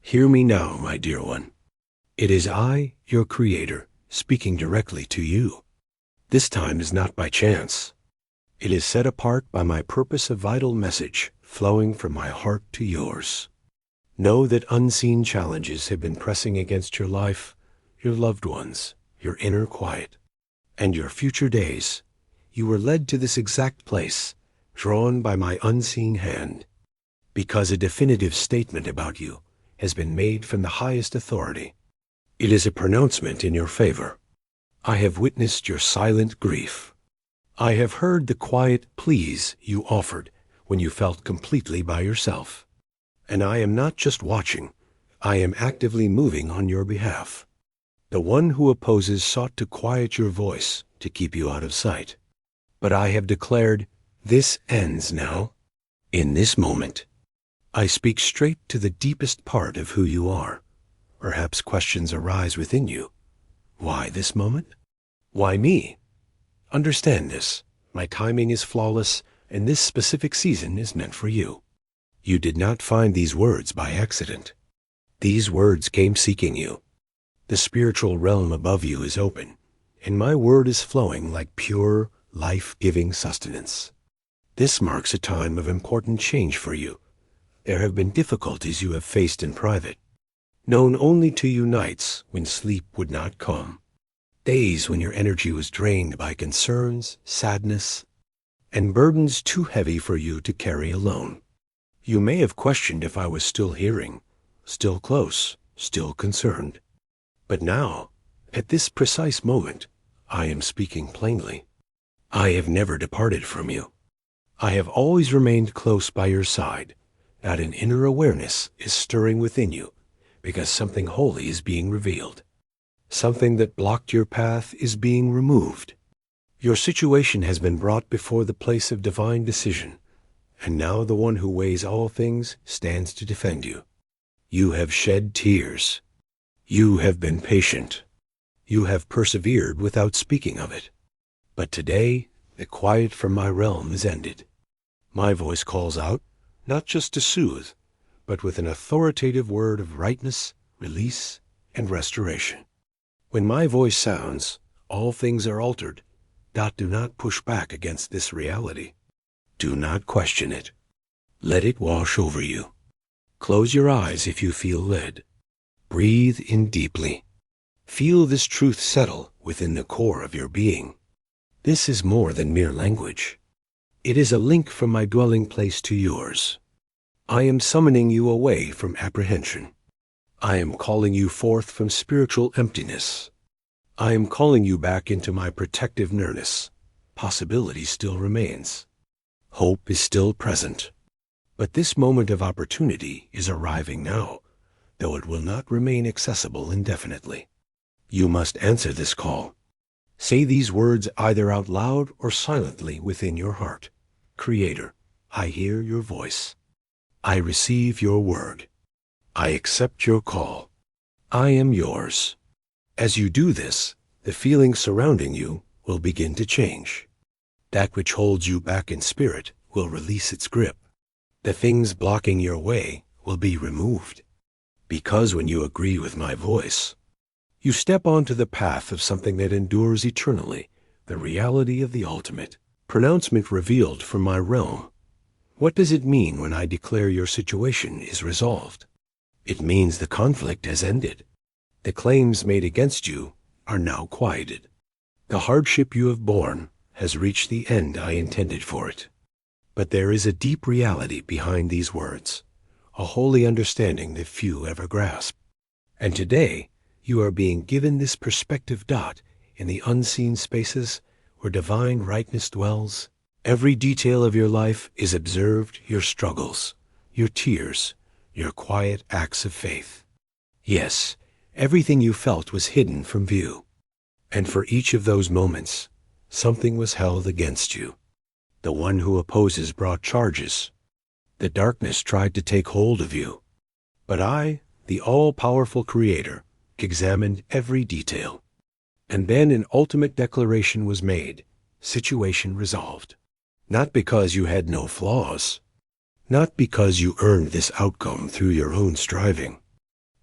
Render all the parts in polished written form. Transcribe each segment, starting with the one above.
Hear me now, my dear one. It is I, your Creator, speaking directly to you. This time is not by chance. It is set apart by my purpose, a vital message flowing from my heart to yours. Know that unseen challenges have been pressing against your life, your loved ones, your inner quiet, and your future days. You were led to this exact place, drawn by my unseen hand, because a definitive statement about you has been made from the highest authority. It is a pronouncement in your favor. I have witnessed your silent grief. I have heard the quiet pleas you offered when you felt completely by yourself. And I am not just watching, I am actively moving on your behalf. The one who opposes sought to quiet your voice to keep you out of sight. But I have declared, this ends now, in this moment. I speak straight to the deepest part of who you are. Perhaps questions arise within you. Why this moment? Why me? Understand this. My timing is flawless, and this specific season is meant for you. You did not find these words by accident. These words came seeking you. The spiritual realm above you is open, and my word is flowing like pure, life-giving sustenance. This marks a time of important change for you. There have been difficulties you have faced in private, known only to you nights when sleep would not come, days when your energy was drained by concerns, sadness, and burdens too heavy for you to carry alone. You may have questioned if I was still hearing, still close, still concerned. But now, at this precise moment, I am speaking plainly. I have never departed from you. I have always remained close by your side, that an inner awareness is stirring within you because something holy is being revealed. Something that blocked your path is being removed. Your situation has been brought before the place of divine decision, and now the one who weighs all things stands to defend you. You have shed tears. You have been patient. You have persevered without speaking of it. But today, the quiet from my realm is ended. My voice calls out, not just to soothe, but with an authoritative word of rightness, release, and restoration. When my voice sounds, all things are altered. Do not push back against this reality. Do not question it. Let it wash over you. Close your eyes if you feel led. Breathe in deeply. Feel this truth settle within the core of your being. This is more than mere language. It is a link from my dwelling place to yours. I am summoning you away from apprehension. I am calling you forth from spiritual emptiness. I am calling you back into my protective nearness. Possibility still remains. Hope is still present. But this moment of opportunity is arriving now, though it will not remain accessible indefinitely. You must answer this call. Say these words either out loud or silently within your heart. Creator, I hear your voice. I receive your word. I accept your call. I am yours. As you do this, the feelings surrounding you will begin to change. That which holds you back in spirit will release its grip. The things blocking your way will be removed. Because when you agree with my voice, you step onto the path of something that endures eternally, the reality of the ultimate. Pronouncement revealed from my realm. What does it mean when I declare your situation is resolved? It means the conflict has ended. The claims made against you are now quieted. The hardship you have borne has reached the end I intended for it. But there is a deep reality behind these words, a holy understanding that few ever grasp. And today, you are being given this perspective in the unseen spaces where divine rightness dwells. Every detail of your life is observed, your struggles, your tears, your quiet acts of faith. Yes, everything you felt was hidden from view. And for each of those moments, something was held against you. The one who opposes brought charges. The darkness tried to take hold of you. But I, the all-powerful Creator, examined every detail. And then an ultimate declaration was made, situation resolved. Not because you had no flaws, not because you earned this outcome through your own striving,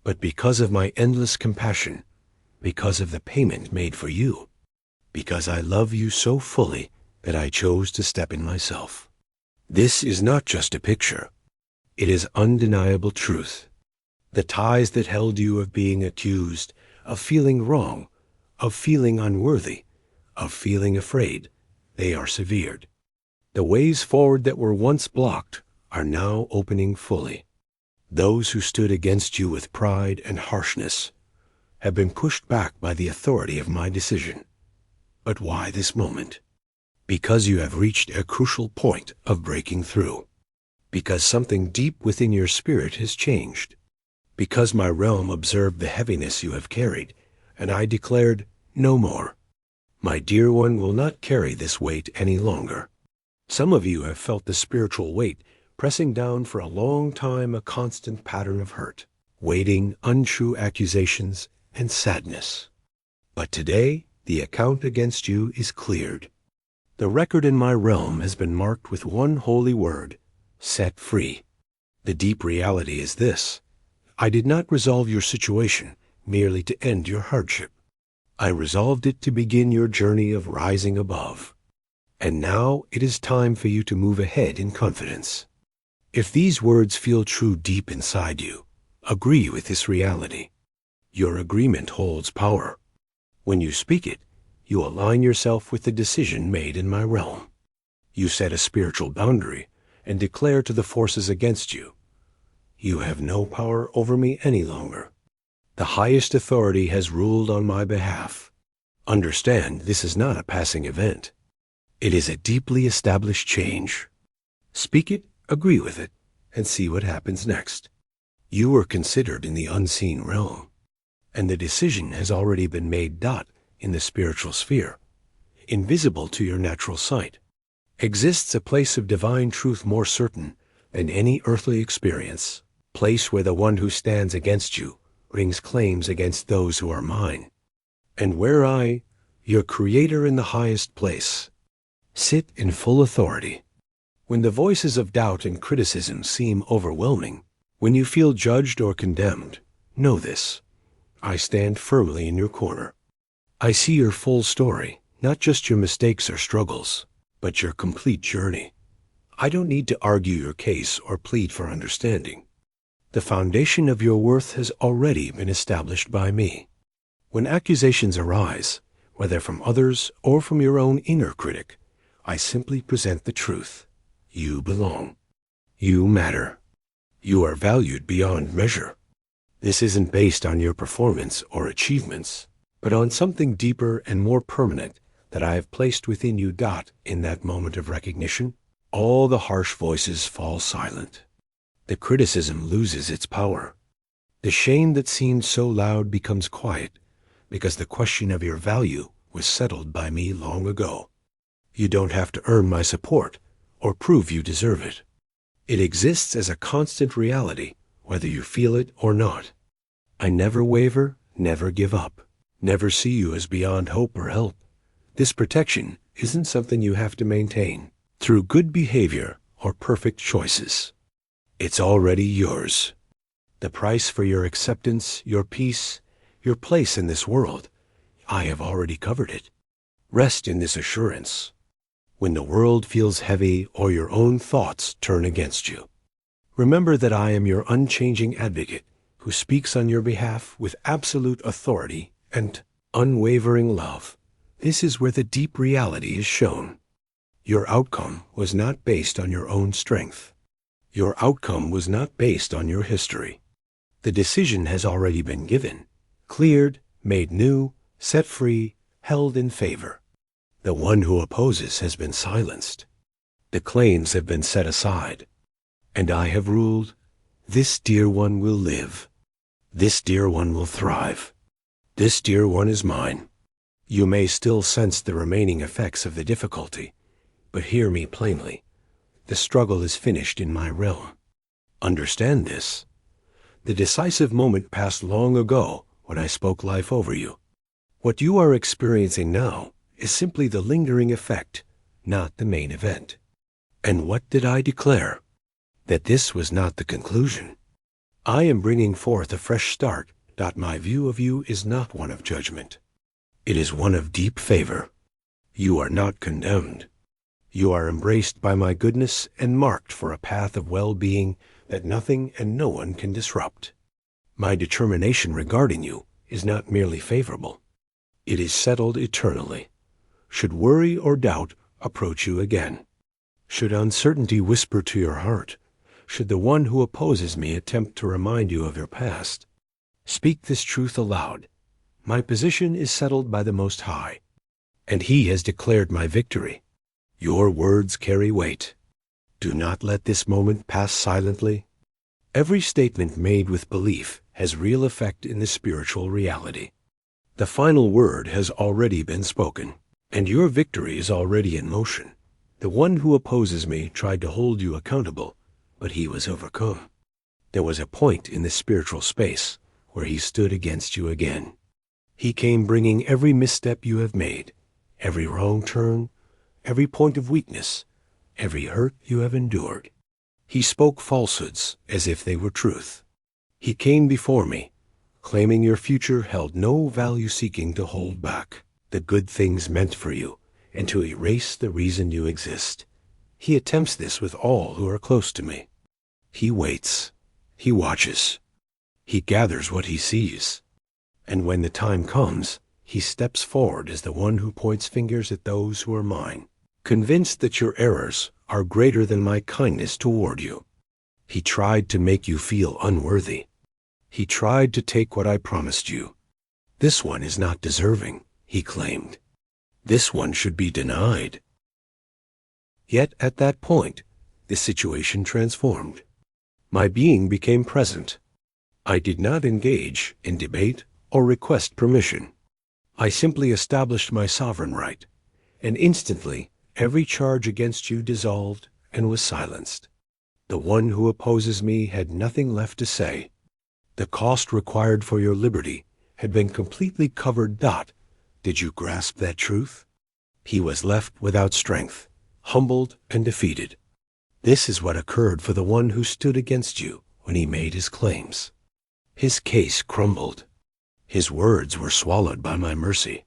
but because of my endless compassion, because of the payment made for you, because I love you so fully that I chose to step in myself. This is not just a picture. It is undeniable truth. The ties that held you of being accused, of feeling wrong, of feeling unworthy, of feeling afraid, they are severed. The ways forward that were once blocked are now opening fully. Those who stood against you with pride and harshness have been pushed back by the authority of my decision. But why this moment? Because you have reached a crucial point of breaking through. Because something deep within your spirit has changed. Because my realm observed the heaviness you have carried, and I declared, no more. My dear one will not carry this weight any longer. Some of you have felt the spiritual weight pressing down for a long time, a constant pattern of hurt, waiting, untrue accusations, and sadness. But today, the account against you is cleared. The record in my realm has been marked with one holy word: set free. The deep reality is this: I did not resolve your situation merely to end your hardship. I resolved it to begin your journey of rising above. And now it is time for you to move ahead in confidence. If these words feel true deep inside you, agree with this reality. Your agreement holds power. When you speak it, you align yourself with the decision made in my realm. You set a spiritual boundary and declare to the forces against you, you have no power over me any longer. The highest authority has ruled on my behalf. Understand, this is not a passing event. It is a deeply established change. Speak it, agree with it, and see what happens next. You were considered in the unseen realm, and the decision has already been made. In the spiritual sphere, invisible to your natural sight, exists a place of divine truth more certain than any earthly experience, place where the one who stands against you brings claims against those who are mine, and where I, your creator in the highest place, sit in full authority. When the voices of doubt and criticism seem overwhelming, when you feel judged or condemned, know this: I stand firmly in your corner. I see your full story, not just your mistakes or struggles, but your complete journey. I don't need to argue your case or plead for understanding. The foundation of your worth has already been established by me. When accusations arise, whether from others or from your own inner critic, I simply present the truth. You belong. You matter. You are valued beyond measure. This isn't based on your performance or achievements, but on something deeper and more permanent that I have placed within you. In that moment of recognition, all the harsh voices fall silent. The criticism loses its power. The shame that seemed so loud becomes quiet, because the question of your value was settled by me long ago. You don't have to earn my support or prove you deserve it. It exists as a constant reality, whether you feel it or not. I never waver, never give up. Never see you as beyond hope or help. This protection isn't something you have to maintain through good behavior or perfect choices. It's already yours. The price for your acceptance, your peace, your place in this world, I have already covered it. Rest in this assurance. When the world feels heavy or your own thoughts turn against you, remember that I am your unchanging advocate who speaks on your behalf with absolute authority and unwavering love. This is where the deep reality is shown. Your outcome was not based on your own strength. Your outcome was not based on your history. The decision has already been given, cleared, made new, set free, held in favor. The one who opposes has been silenced. The claims have been set aside. And I have ruled, this dear one will live. This dear one will thrive. This dear one is mine. You may still sense the remaining effects of the difficulty, but hear me plainly. The struggle is finished in my realm. Understand this. The decisive moment passed long ago when I spoke life over you. What you are experiencing now is simply the lingering effect, not the main event. And what did I declare? That this was not the conclusion. I am bringing forth a fresh start. My view of you is not one of judgment. It is one of deep favor. You are not condemned. You are embraced by my goodness and marked for a path of well-being that nothing and no one can disrupt. My determination regarding you is not merely favorable. It is settled eternally. Should worry or doubt approach you again, should uncertainty whisper to your heart, should the one who opposes me attempt to remind you of your past, speak this truth aloud. My position is settled by the Most High, and He has declared my victory. Your words carry weight. Do not let this moment pass silently. Every statement made with belief has real effect in the spiritual reality. The final word has already been spoken, and your victory is already in motion. The one who opposes me tried to hold you accountable, but he was overcome. There was a point in the spiritual space where he stood against you again. He came bringing every misstep you have made, every wrong turn, every point of weakness, every hurt you have endured. He spoke falsehoods as if they were truth. He came before me, claiming your future held no value, seeking to hold back the good things meant for you and to erase the reason you exist. He attempts this with all who are close to me. He waits. He watches. He gathers what he sees. And when the time comes, he steps forward as the one who points fingers at those who are mine, convinced that your errors are greater than my kindness toward you. He tried to make you feel unworthy. He tried to take what I promised you. This one is not deserving, he claimed. This one should be denied. Yet at that point, the situation transformed. My being became present. I did not engage in debate or request permission. I simply established my sovereign right, and instantly every charge against you dissolved and was silenced. The one who opposes me had nothing left to say. The cost required for your liberty had been completely covered. Did you grasp that truth? He was left without strength, humbled and defeated. This is what occurred for the one who stood against you when he made his claims. His case crumbled. His words were swallowed by my mercy.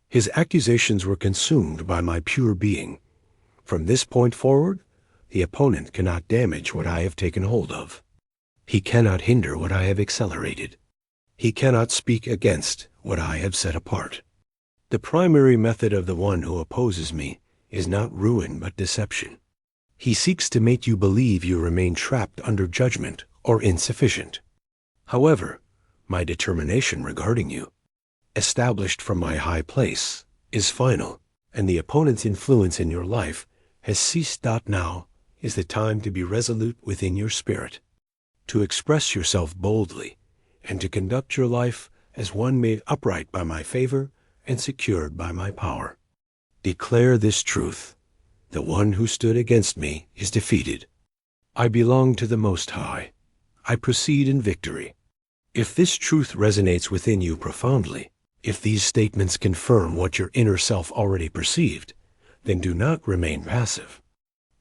His accusations were consumed by my pure being. From this point forward, the opponent cannot damage what I have taken hold of. He cannot hinder what I have accelerated. He cannot speak against what I have set apart. The primary method of the one who opposes me is not ruin but deception. He seeks to make you believe you remain trapped under judgment or insufficient. However, my determination regarding you, established from my high place, is final, and the opponent's influence in your life has ceased. Now is the time to be resolute within your spirit, to express yourself boldly, and to conduct your life as one made upright by my favor and secured by my power. Declare this truth: the one who stood against me is defeated. I belong to the Most High. I proceed in victory. If this truth resonates within you profoundly, if these statements confirm what your inner self already perceived, then do not remain passive.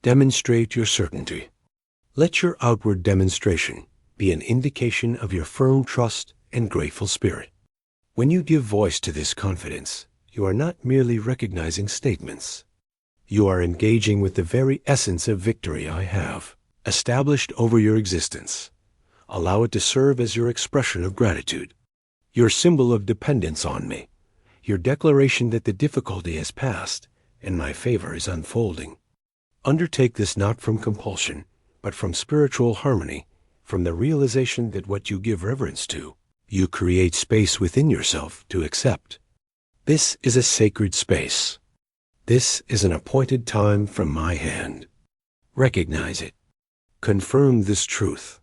Demonstrate your certainty. Let your outward demonstration be an indication of your firm trust and grateful spirit. When you give voice to this confidence, you are not merely recognizing statements. You are engaging with the very essence of victory I have established over your existence. Allow it to serve as your expression of gratitude, your symbol of dependence on me, your declaration that the difficulty has passed and my favor is unfolding. Undertake this not from compulsion, but from spiritual harmony, from the realization that what you give reverence to, you create space within yourself to accept. This is a sacred space. This is an appointed time from my hand. Recognize it. Confirm this truth.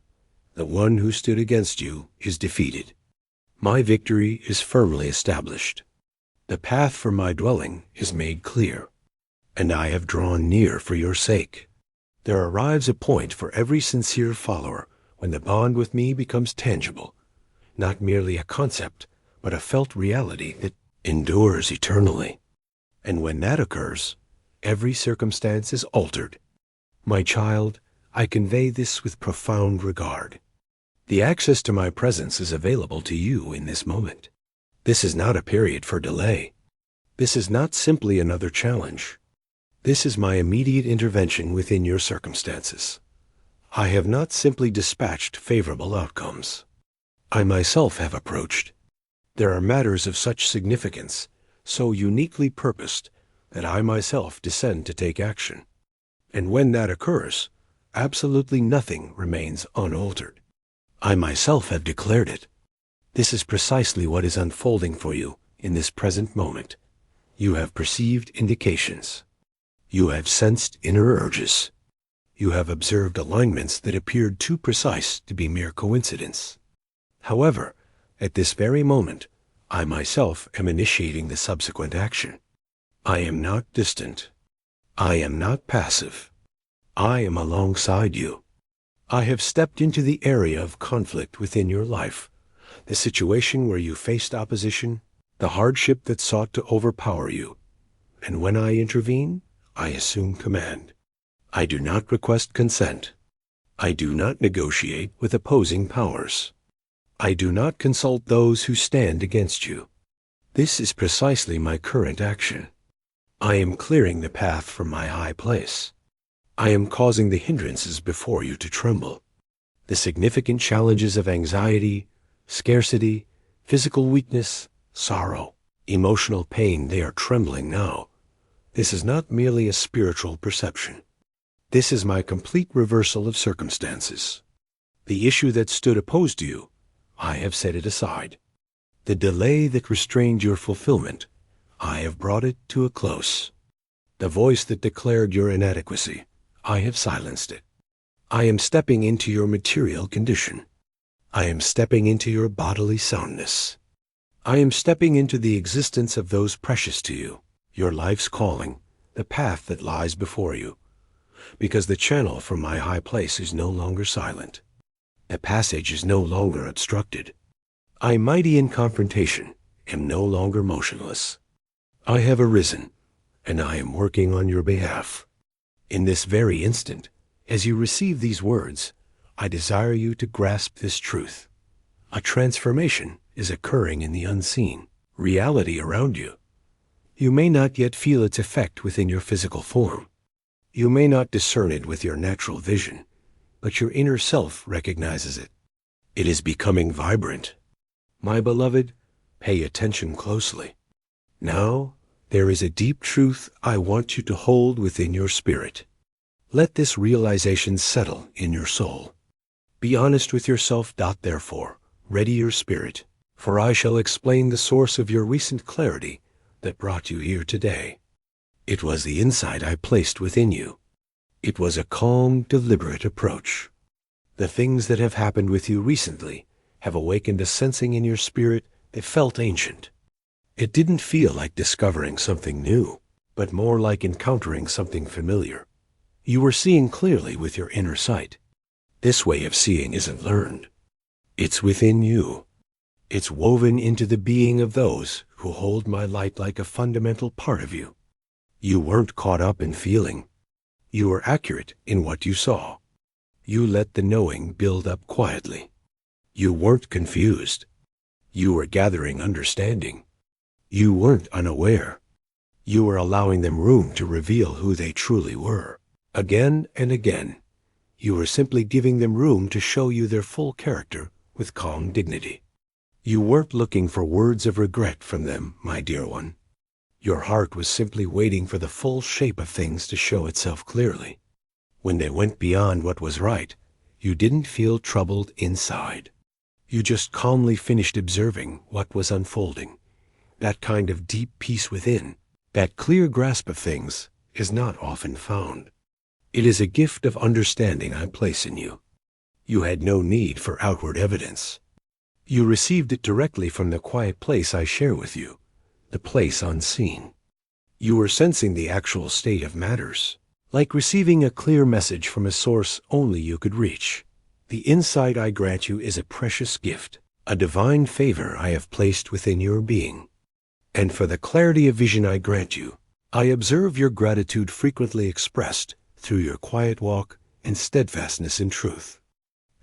The one who stood against you is defeated. My victory is firmly established. The path for my dwelling is made clear, and I have drawn near for your sake. There arrives a point for every sincere follower when the bond with me becomes tangible, not merely a concept, but a felt reality that endures eternally. And when that occurs, every circumstance is altered. My child, I convey this with profound regard. The access to my presence is available to you in this moment. This is not a period for delay. This is not simply another challenge. This is my immediate intervention within your circumstances. I have not simply dispatched favorable outcomes. I myself have approached. There are matters of such significance, so uniquely purposed, that I myself descend to take action. And when that occurs, absolutely nothing remains unaltered. I myself have declared it. This is precisely what is unfolding for you in this present moment. You have perceived indications. You have sensed inner urges. You have observed alignments that appeared too precise to be mere coincidence. However, at this very moment, I myself am initiating the subsequent action. I am not distant. I am not passive. I am alongside you. I have stepped into the area of conflict within your life, the situation where you faced opposition, the hardship that sought to overpower you. And when I intervene, I assume command. I do not request consent. I do not negotiate with opposing powers. I do not consult those who stand against you. This is precisely my current action. I am clearing the path from my high place. I am causing the hindrances before you to tremble. The significant challenges of anxiety, scarcity, physical weakness, sorrow, emotional pain, they are trembling now. This is not merely a spiritual perception. This is my complete reversal of circumstances. The issue that stood opposed to you, I have set it aside. The delay that restrained your fulfillment, I have brought it to a close. The voice that declared your inadequacy, I have silenced it. I am stepping into your material condition. I am stepping into your bodily soundness. I am stepping into the existence of those precious to you, your life's calling, the path that lies before you. Because the channel from my high place is no longer silent. The passage is no longer obstructed. I, mighty in confrontation, am no longer motionless. I have arisen, and I am working on your behalf. In this very instant, as you receive these words, I desire you to grasp this truth. A transformation is occurring in the unseen, reality around you. You may not yet feel its effect within your physical form. You may not discern it with your natural vision, but your inner self recognizes it. It is becoming vibrant. My beloved, pay attention closely. Now, there is a deep truth I want you to hold within your spirit. Let this realization settle in your soul. Be honest with yourself. Therefore, ready your spirit, for I shall explain the source of your recent clarity that brought you here today. It was the insight I placed within you. It was a calm, deliberate approach. The things that have happened with you recently have awakened a sensing in your spirit that felt ancient. It didn't feel like discovering something new, but more like encountering something familiar. You were seeing clearly with your inner sight. This way of seeing isn't learned. It's within you. It's woven into the being of those who hold my light like a fundamental part of you. You weren't caught up in feeling. You were accurate in what you saw. You let the knowing build up quietly. You weren't confused. You were gathering understanding. You weren't unaware. You were allowing them room to reveal who they truly were. Again and again, you were simply giving them room to show you their full character with calm dignity. You weren't looking for words of regret from them, my dear one. Your heart was simply waiting for the full shape of things to show itself clearly. When they went beyond what was right, you didn't feel troubled inside. You just calmly finished observing what was unfolding. That kind of deep peace within, that clear grasp of things, is not often found. It is a gift of understanding I place in you. You had no need for outward evidence. You received it directly from the quiet place I share with you, the place unseen. You were sensing the actual state of matters, like receiving a clear message from a source only you could reach. The insight I grant you is a precious gift, a divine favor I have placed within your being. And for the clarity of vision I grant you, I observe your gratitude frequently expressed through your quiet walk and steadfastness in truth.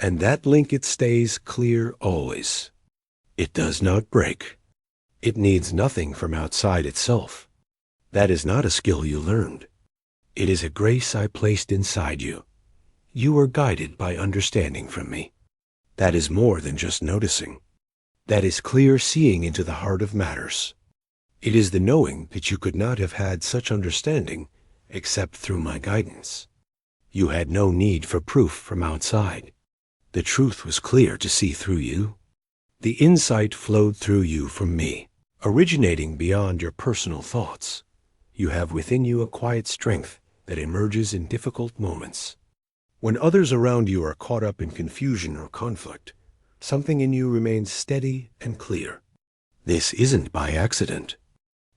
And that link it stays clear always. It does not break. It needs nothing from outside itself. That is not a skill you learned. It is a grace I placed inside you. You are guided by understanding from me. That is more than just noticing. That is clear seeing into the heart of matters. It is the knowing that you could not have had such understanding except through my guidance. You had no need for proof from outside. The truth was clear to see through you. The insight flowed through you from me, originating beyond your personal thoughts. You have within you a quiet strength that emerges in difficult moments. When others around you are caught up in confusion or conflict, something in you remains steady and clear. This isn't by accident.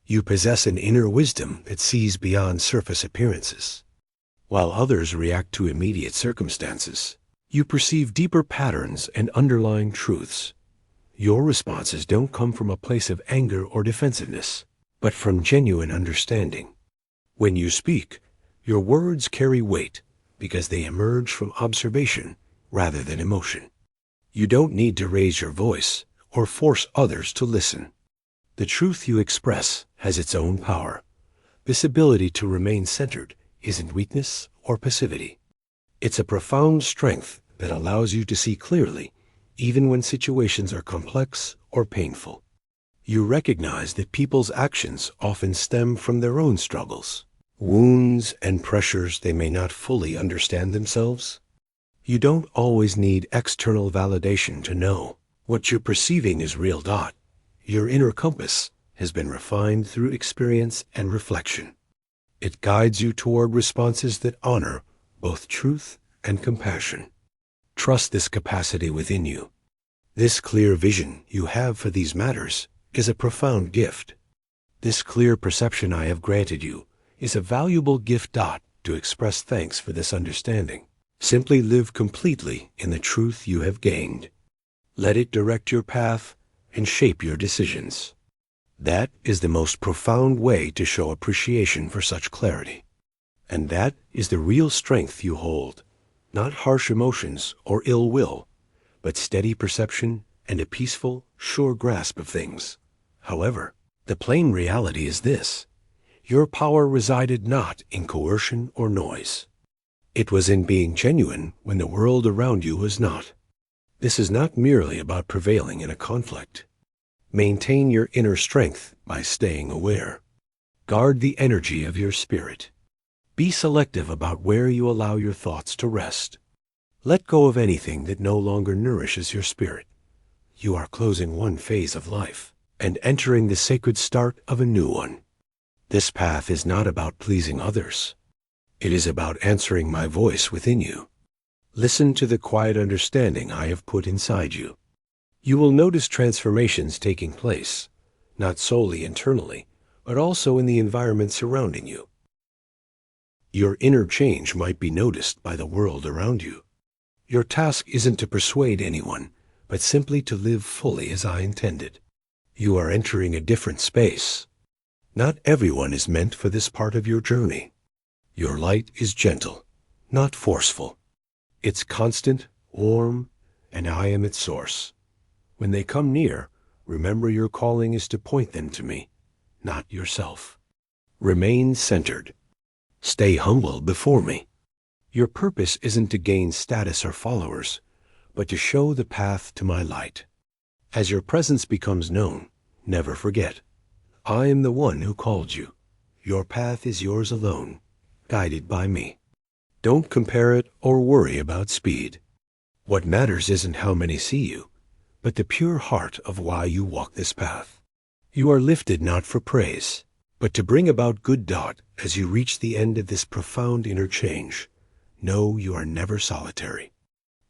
You possess an inner wisdom that sees beyond surface appearances. While others react to immediate circumstances, you perceive deeper patterns and underlying truths. Your responses don't come from a place of anger or defensiveness, but from genuine understanding. When you speak, your words carry weight because they emerge from observation rather than emotion. You don't need to raise your voice or force others to listen. The truth you express has its own power. This ability to remain centered isn't weakness or passivity. It's a profound strength that allows you to see clearly, even when situations are complex or painful. You recognize that people's actions often stem from their own struggles, wounds, and pressures they may not fully understand themselves. You don't always need external validation to know what you're perceiving is real. Your inner compass has been refined through experience and reflection. It guides you toward responses that honor both truth and compassion. Trust this capacity within you. This clear vision you have for these matters is a profound gift. This clear perception I have granted you is a valuable gift. To express thanks for this understanding, simply live completely in the truth you have gained. Let it direct your path and shape your decisions. That is the most profound way to show appreciation for such clarity. And that is the real strength you hold. Not harsh emotions or ill will, but steady perception and a peaceful, sure grasp of things. However, the plain reality is this: your power resided not in coercion or noise. It was in being genuine when the world around you was not. This is not merely about prevailing in a conflict. Maintain your inner strength by staying aware. Guard the energy of your spirit. Be selective about where you allow your thoughts to rest. Let go of anything that no longer nourishes your spirit. You are closing one phase of life and entering the sacred start of a new one. This path is not about pleasing others. It is about answering my voice within you. Listen to the quiet understanding I have put inside you. You will notice transformations taking place, not solely internally, but also in the environment surrounding you. Your inner change might be noticed by the world around you. Your task isn't to persuade anyone, but simply to live fully as I intended. You are entering a different space. Not everyone is meant for this part of your journey. Your light is gentle, not forceful. It's constant, warm, and I am its source. When they come near, remember your calling is to point them to me, not yourself. Remain centered. Stay humble before me. Your purpose isn't to gain status or followers, but to show the path to my light. As your presence becomes known, never forget, I am the one who called you. Your path is yours alone, guided by me. Don't compare it or worry about speed. What matters isn't how many see you, but the pure heart of why you walk this path. You are lifted not for praise, but to bring about good. As you reach the end of this profound inner change, know you are never solitary.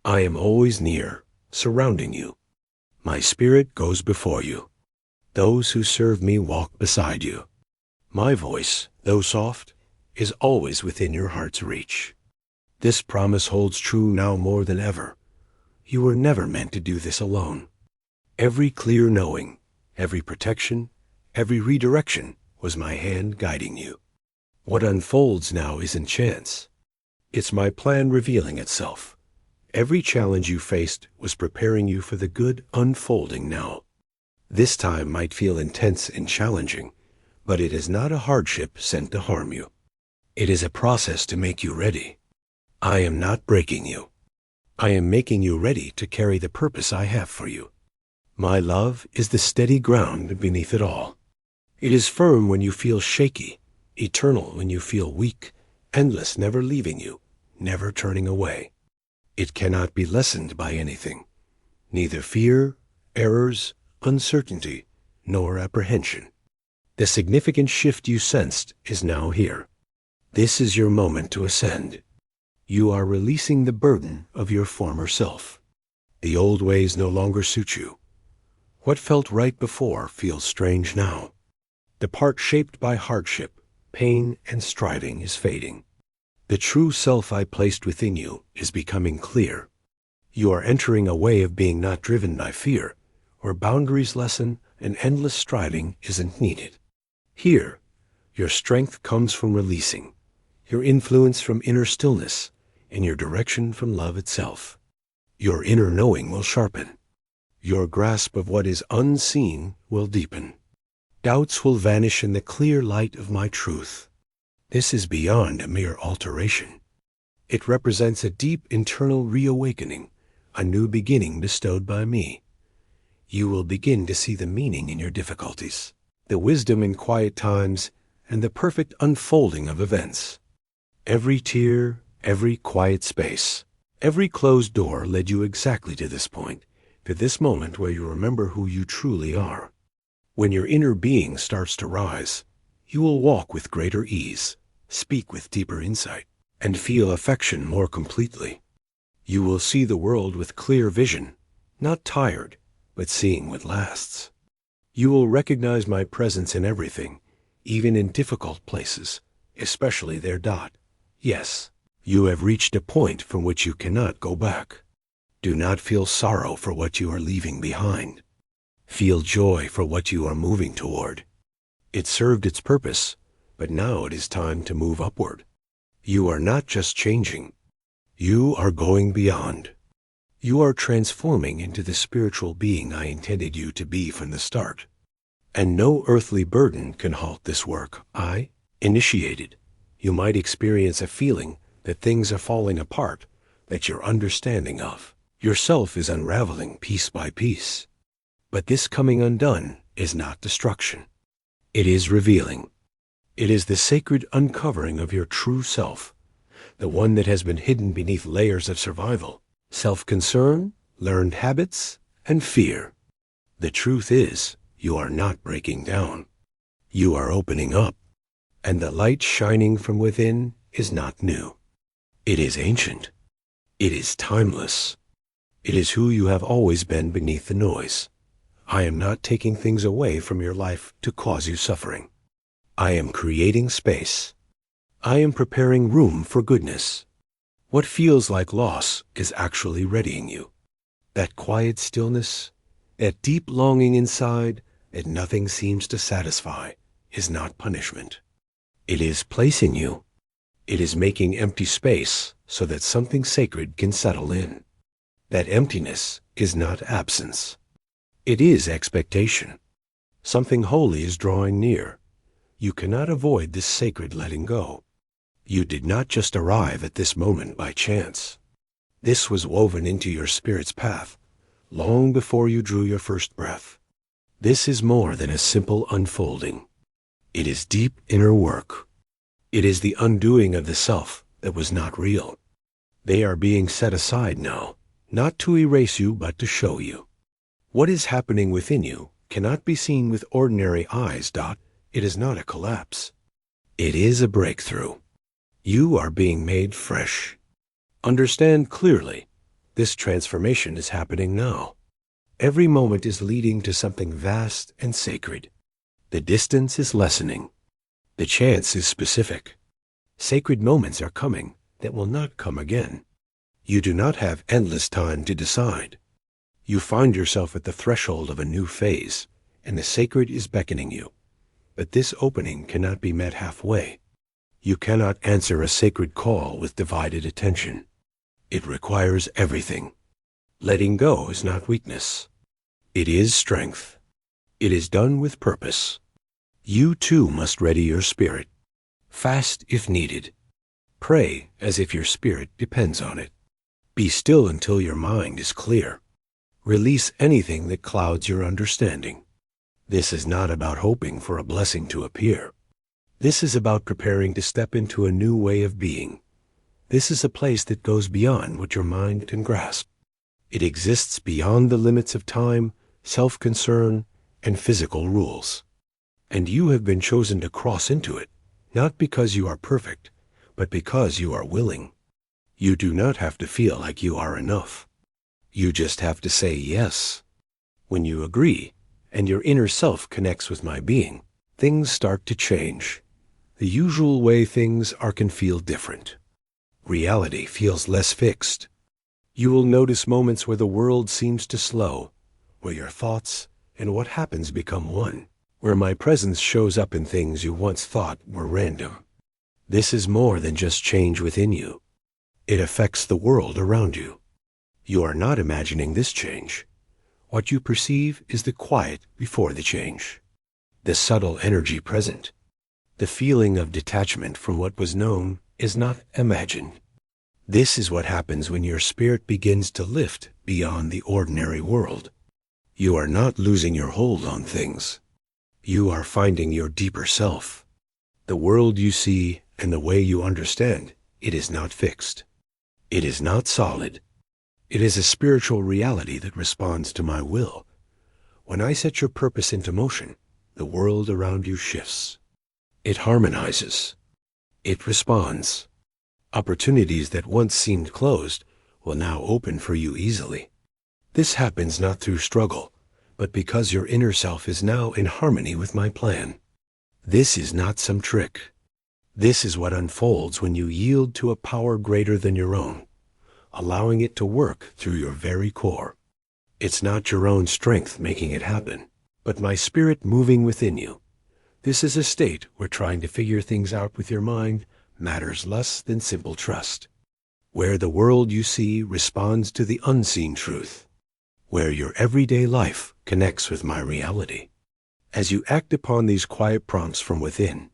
I am always near, surrounding you. My spirit goes before you. Those who serve me walk beside you. My voice, though soft, is always within your heart's reach. This promise holds true now more than ever. You were never meant to do this alone. Every clear knowing, every protection, every redirection was my hand guiding you. What unfolds now isn't chance. It's my plan revealing itself. Every challenge you faced was preparing you for the good unfolding now. This time might feel intense and challenging, but it is not a hardship sent to harm you. It is a process to make you ready. I am not breaking you. I am making you ready to carry the purpose I have for you. My love is the steady ground beneath it all. It is firm when you feel shaky, eternal when you feel weak, endless, never leaving you, never turning away. It cannot be lessened by anything, neither fear, errors, uncertainty, nor apprehension. The significant shift you sensed is now here. This is your moment to ascend. You are releasing the burden of your former self. The old ways no longer suit you. What felt right before feels strange now. The part shaped by hardship, pain, and striving is fading. The true self I placed within you is becoming clear. You are entering a way of being not driven by fear, where boundaries lessen and endless striving isn't needed. Here, your strength comes from releasing, your influence from inner stillness, and your direction from love itself. Your inner knowing will sharpen. Your grasp of what is unseen will deepen. Doubts will vanish in the clear light of my truth. This is beyond a mere alteration. It represents a deep internal reawakening, a new beginning bestowed by me. You will begin to see the meaning in your difficulties, the wisdom in quiet times, and the perfect unfolding of events. Every tear, every quiet space, every closed door led you exactly to this point, to this moment where you remember who you truly are. When your inner being starts to rise, you will walk with greater ease, speak with deeper insight, and feel affection more completely. You will see the world with clear vision, not tired, but seeing what lasts. You will recognize my presence in everything, even in difficult places, especially their dot. Yes, you have reached a point from which you cannot go back. Do not feel sorrow for what you are leaving behind. Feel joy for what you are moving toward. It served its purpose, but now it is time to move upward. You are not just changing. You are going beyond. You are transforming into the spiritual being I intended you to be from the start. And no earthly burden can halt this work I initiated. You might experience a feeling that things are falling apart, that your understanding of yourself is unraveling piece by piece. But this coming undone is not destruction. It is revealing. It is the sacred uncovering of your true self, the one that has been hidden beneath layers of survival, self-concern, learned habits, and fear. The truth is, you are not breaking down. You are opening up, and the light shining from within is not new. It is ancient. It is timeless. It is who you have always been beneath the noise. I am not taking things away from your life to cause you suffering. I am creating space. I am preparing room for goodness. What feels like loss is actually readying you. That quiet stillness, that deep longing inside that nothing seems to satisfy, is not punishment. It is placing you. It is making empty space so that something sacred can settle in. That emptiness is not absence. It is expectation. Something holy is drawing near. You cannot avoid this sacred letting go. You did not just arrive at this moment by chance. This was woven into your spirit's path long before you drew your first breath. This is more than a simple unfolding. It is deep inner work. It is the undoing of the self that was not real. They are being set aside now, not to erase you but to show you. What is happening within you cannot be seen with ordinary eyes. It is not a collapse. It is a breakthrough. You are being made fresh. Understand clearly, this transformation is happening now. Every moment is leading to something vast and sacred. The distance is lessening. The chance is specific. Sacred moments are coming that will not come again. You do not have endless time to decide. You find yourself at the threshold of a new phase, and the sacred is beckoning you. But this opening cannot be met halfway. You cannot answer a sacred call with divided attention. It requires everything. Letting go is not weakness. It is strength. It is done with purpose. You too must ready your spirit. Fast if needed. Pray as if your spirit depends on it. Be still until your mind is clear. Release anything that clouds your understanding. This is not about hoping for a blessing to appear. This is about preparing to step into a new way of being. This is a place that goes beyond what your mind can grasp. It exists beyond the limits of time, self-concern, and physical rules. And you have been chosen to cross into it, not because you are perfect, but because you are willing. You do not have to feel like you are enough. You just have to say yes. When you agree, and your inner self connects with my being, things start to change. The usual way things are can feel different. Reality feels less fixed. You will notice moments where the world seems to slow, where your thoughts and what happens become one, where my presence shows up in things you once thought were random. This is more than just change within you. It affects the world around you. You are not imagining this change. What you perceive is the quiet before the change, the subtle energy present. The feeling of detachment from what was known is not imagined. This is what happens when your spirit begins to lift beyond the ordinary world. You are not losing your hold on things. You are finding your deeper self. The world you see and the way you understand, it is not fixed. It is not solid. It is a spiritual reality that responds to my will. When I set your purpose into motion, the world around you shifts. It harmonizes. It responds. Opportunities that once seemed closed will now open for you easily. This happens not through struggle, but because your inner self is now in harmony with my plan. This is not some trick. This is what unfolds when you yield to a power greater than your own, allowing it to work through your very core. It's not your own strength making it happen, but my spirit moving within you. This is a state where trying to figure things out with your mind matters less than simple trust, where the world you see responds to the unseen truth, where your everyday life connects with my reality. As you act upon these quiet prompts from within,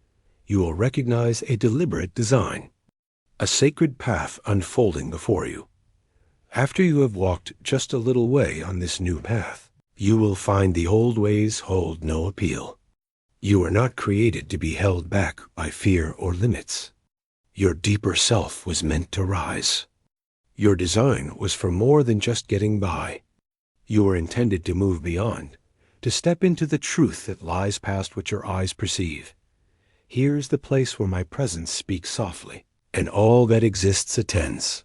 you will recognize a deliberate design, a sacred path unfolding before you. After you have walked just a little way on this new path, you will find the old ways hold no appeal. You are not created to be held back by fear or limits. Your deeper self was meant to rise. Your design was for more than just getting by. You were intended to move beyond, to step into the truth that lies past what your eyes perceive. Here's the place where my presence speaks softly, and all that exists attends.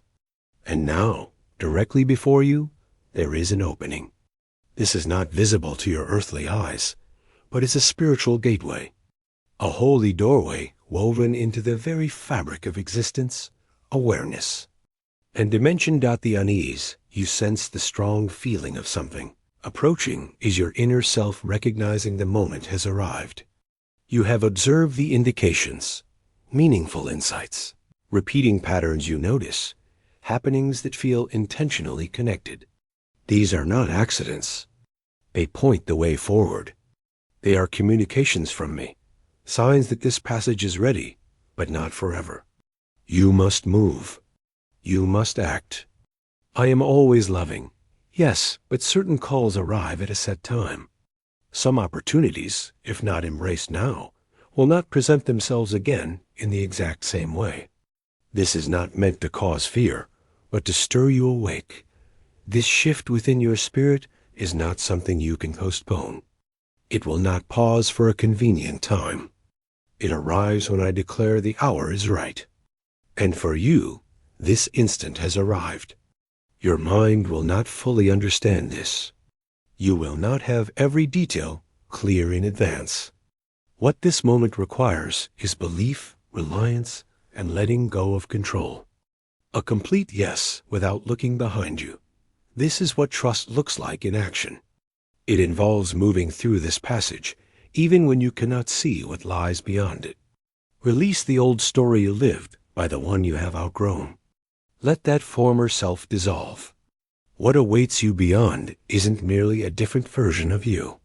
And now, directly before you, there is an opening. This is not visible to your earthly eyes, but is a spiritual gateway, a holy doorway woven into the very fabric of existence, awareness. And dimension the unease, you sense the strong feeling of something. Approaching is your inner self recognizing the moment has arrived. You have observed the indications, meaningful insights, repeating patterns you notice, happenings that feel intentionally connected. These are not accidents. They point the way forward. They are communications from me, signs that this passage is ready, but not forever. You must move. You must act. I am always loving. Yes, but certain calls arrive at a set time. Some opportunities, if not embraced now, will not present themselves again in the exact same way. This is not meant to cause fear, but to stir you awake. This shift within your spirit is not something you can postpone. It will not pause for a convenient time. It arrives when I declare the hour is right. And for you, this instant has arrived. Your mind will not fully understand this. You will not have every detail clear in advance. What this moment requires is belief, reliance, and letting go of control. A complete yes without looking behind you. This is what trust looks like in action. It involves moving through this passage, even when you cannot see what lies beyond it. Release the old story you lived by the one you have outgrown. Let that former self dissolve. What awaits you beyond isn't merely a different version of you.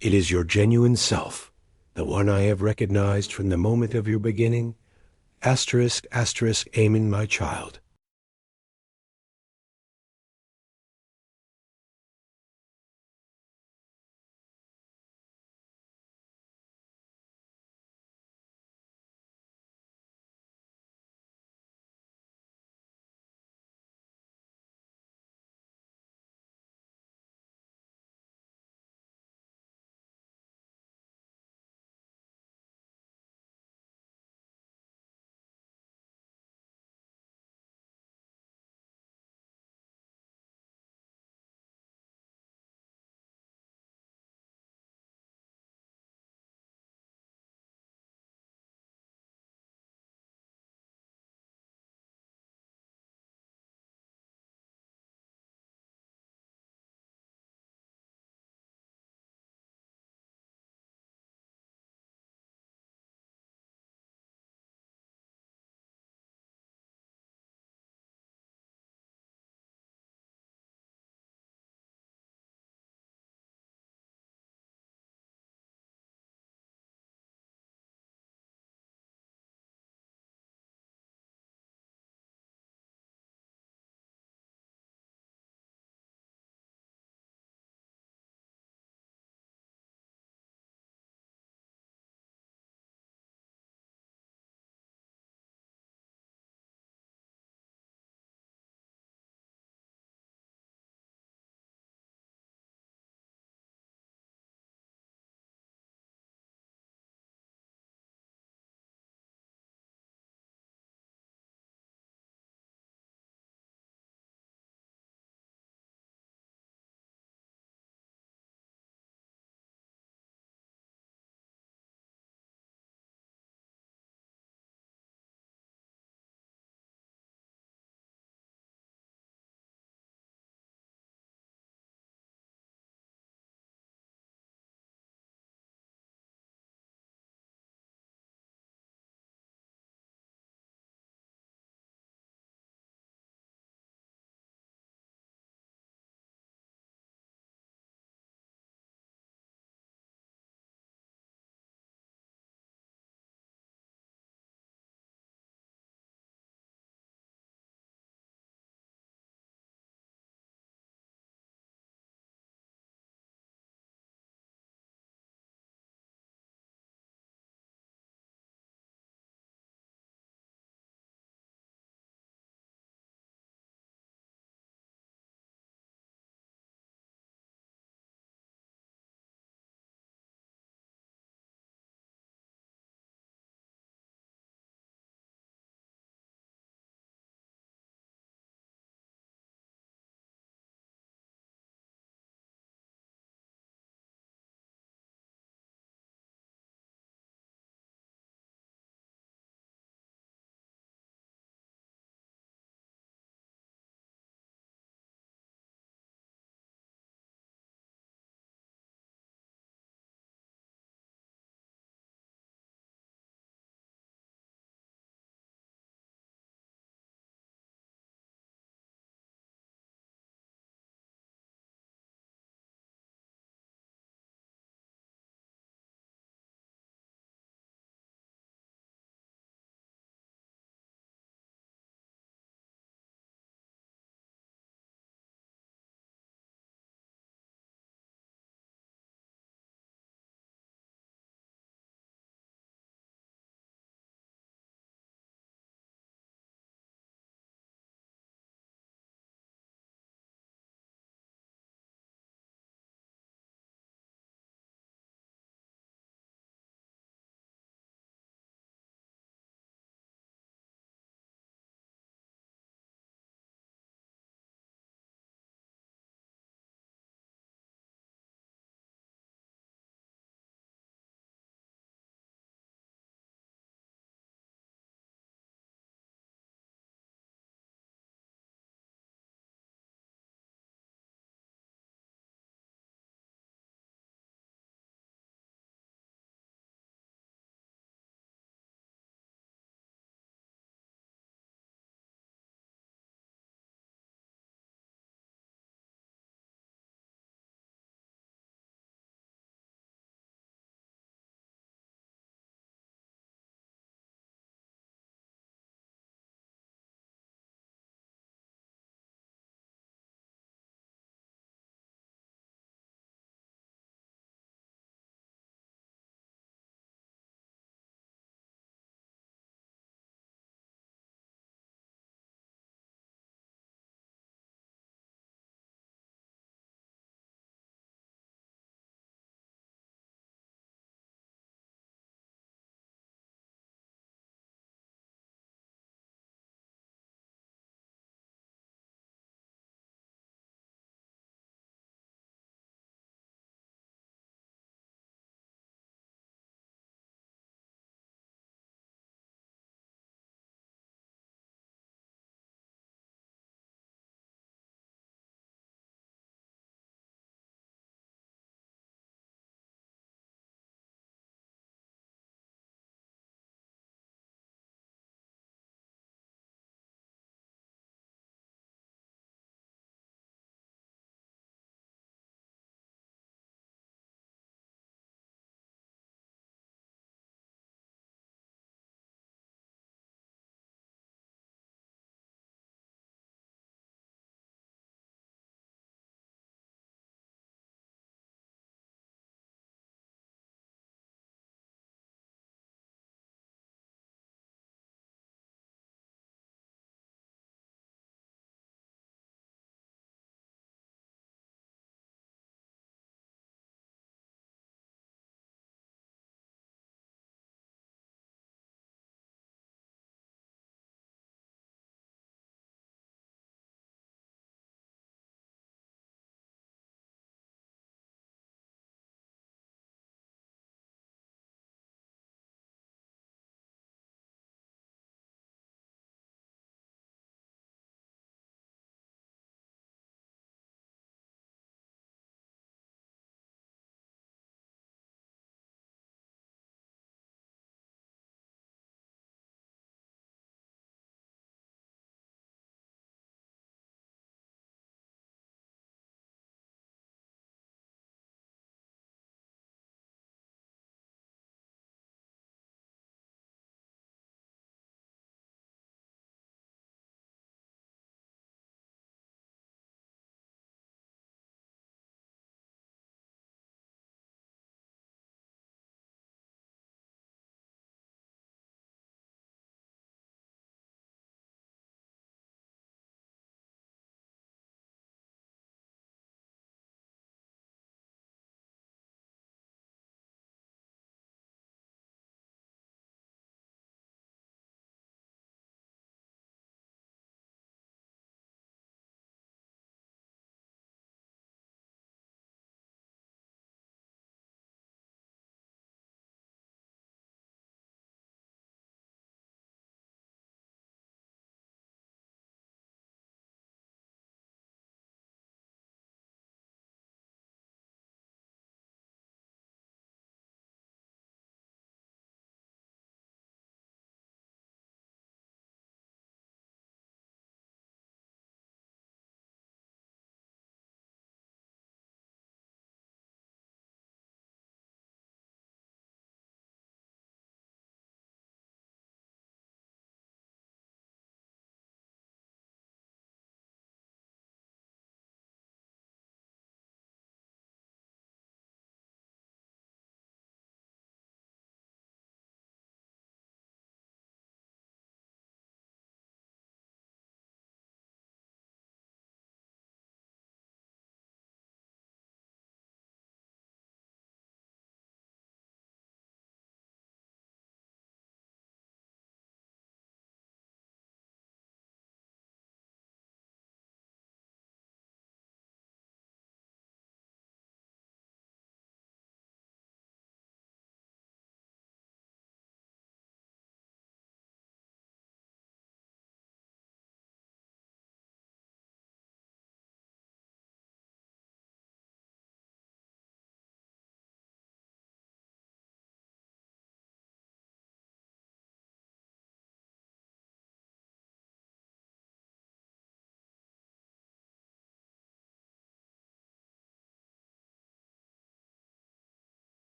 It is your genuine self, the one I have recognized from the moment of your beginning. Amen, my child.